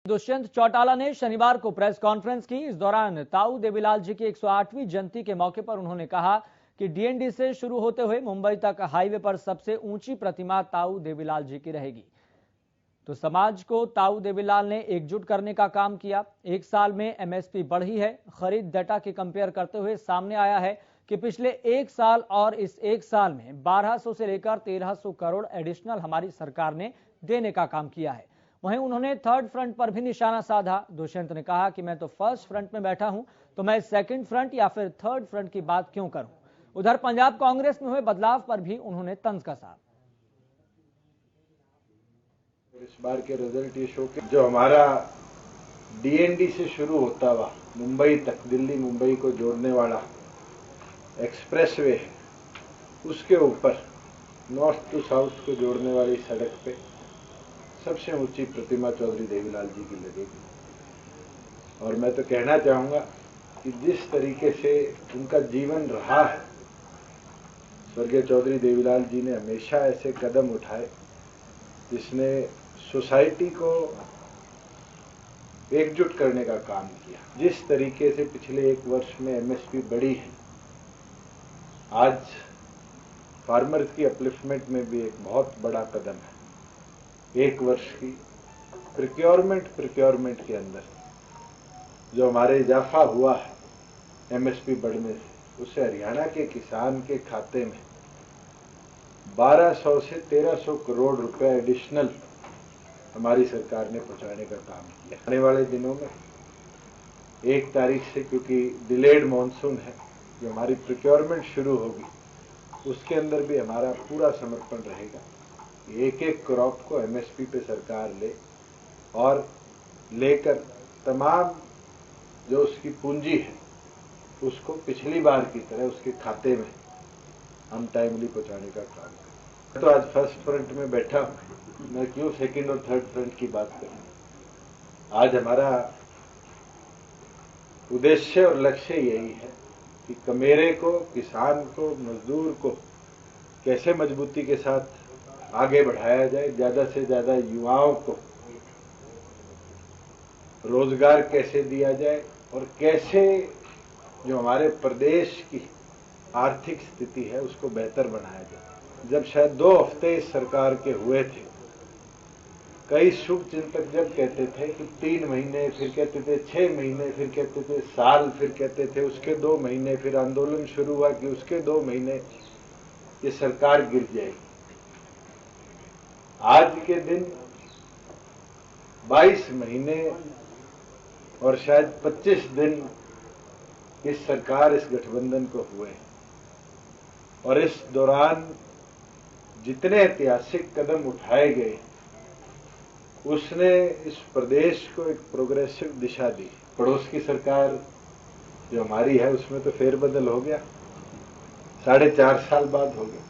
दुष्यंत चौटाला ने शनिवार को प्रेस कॉन्फ्रेंस की। इस दौरान ताऊ देवीलाल जी की 108वीं जयंती के मौके पर उन्होंने कहा कि डीएनडी से शुरू होते हुए मुंबई तक हाईवे पर सबसे ऊंची प्रतिमा ताऊ देवीलाल जी की रहेगी। तो समाज को ताऊ देवीलाल ने एकजुट करने का काम किया। एक साल में एमएसपी बढ़ी है। खरीद डाटा के कंपेयर करते हुए सामने आया है कि पिछले एक साल और इस एक साल में 1200 से लेकर 1300 करोड़ एडिशनल हमारी सरकार ने देने का काम किया है। वहीं उन्होंने थर्ड फ्रंट पर भी निशाना साधा। दुष्यंत ने कहा कि मैं तो फर्स्ट फ्रंट में बैठा हूं, तो मैं सेकंड फ्रंट या फिर थर्ड फ्रंट की बात क्यों करूं। उधर पंजाब कांग्रेस में हुए बदलाव पर भी उन्होंने तंज कसा। इस बार के रिजल्ट ये शो के जो हमारा डीएनडी से शुरू होता हुआ मुंबई तक, दिल्ली मुंबई को जोड़ने वाला एक्सप्रेसवे है, उसके ऊपर नॉर्थ टू साउथ को जोड़ने वाली सड़क पे सबसे ऊंची प्रतिमा चौधरी देवीलाल जी की लगेगी। और मैं तो कहना चाहूंगा कि जिस तरीके से उनका जीवन रहा है, स्वर्गीय चौधरी देवीलाल जी ने हमेशा ऐसे कदम उठाए जिसने सोसाइटी को एकजुट करने का काम किया। जिस तरीके से पिछले एक वर्ष में एमएसपी बढ़ी है, आज फार्मर्स की अपलिफ्टमेंट में भी एक बहुत बड़ा कदम है। एक वर्ष की प्रिक्योरमेंट के अंदर जो हमारे इजाफा हुआ है एमएसपी बढ़ने से, उससे हरियाणा के किसान के खाते में 1200 से 1300 करोड़ रुपए एडिशनल हमारी सरकार ने पहुंचाने का काम किया। आने वाले दिनों में 1 तारीख से, क्योंकि डिलेड मॉनसून है, जो हमारी प्रिक्योरमेंट शुरू होगी, उसके अंदर भी हमारा पूरा समर्पण रहेगा। एक एक क्रॉप को एमएसपी पे सरकार ले और लेकर तमाम जो उसकी पूंजी है उसको पिछली बार की तरह उसके खाते में हम टाइमली पहुंचाने का काम करें। तो आज फर्स्ट फ्रंट में बैठा हूं, मैं क्यों सेकंड और थर्ड फ्रंट की बात करूं। आज हमारा उद्देश्य और लक्ष्य यही है कि कमेरे को, किसान को, मजदूर को कैसे मजबूती के साथ आगे बढ़ाया जाए, ज्यादा से ज्यादा युवाओं को रोजगार कैसे दिया जाए और कैसे जो हमारे प्रदेश की आर्थिक स्थिति है उसको बेहतर बनाया जाए। जब शायद 2 हफ्ते इस सरकार के हुए थे, कई शुभ चिंतक जब कहते थे कि 3 महीने, फिर कहते थे 6 महीने, फिर कहते थे साल, फिर कहते थे उसके 2 महीने, फिर आंदोलन शुरू हुआ कि उसके 2 महीने ये सरकार गिर जाएगी। आज के दिन 22 महीने और शायद 25 दिन इस सरकार, इस गठबंधन को हुए, और इस दौरान जितने ऐतिहासिक कदम उठाए गए उसने इस प्रदेश को एक प्रोग्रेसिव दिशा दी। पड़ोस की सरकार जो हमारी है उसमें तो फेरबदल हो गया, 4.5 साल बाद हो गया,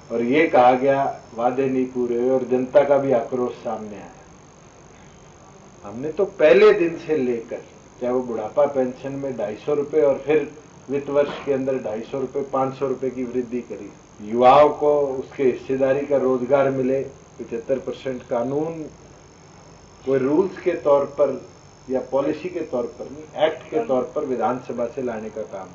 और ये कहा गया वादे नहीं पूरे हुए और जनता का भी आक्रोश सामने आया। हमने तो पहले दिन से लेकर, चाहे वो बुढ़ापा पेंशन में 250 रुपए और फिर वित्त वर्ष के अंदर 250 रुपए, 500 रुपए की वृद्धि करी। युवाओं को उसके हिस्सेदारी का रोजगार मिले, 75% कानून कोई रूल्स के तौर पर या पॉलिसी के तौर पर नहीं, एक्ट के तौर पर विधानसभा से लाने का काम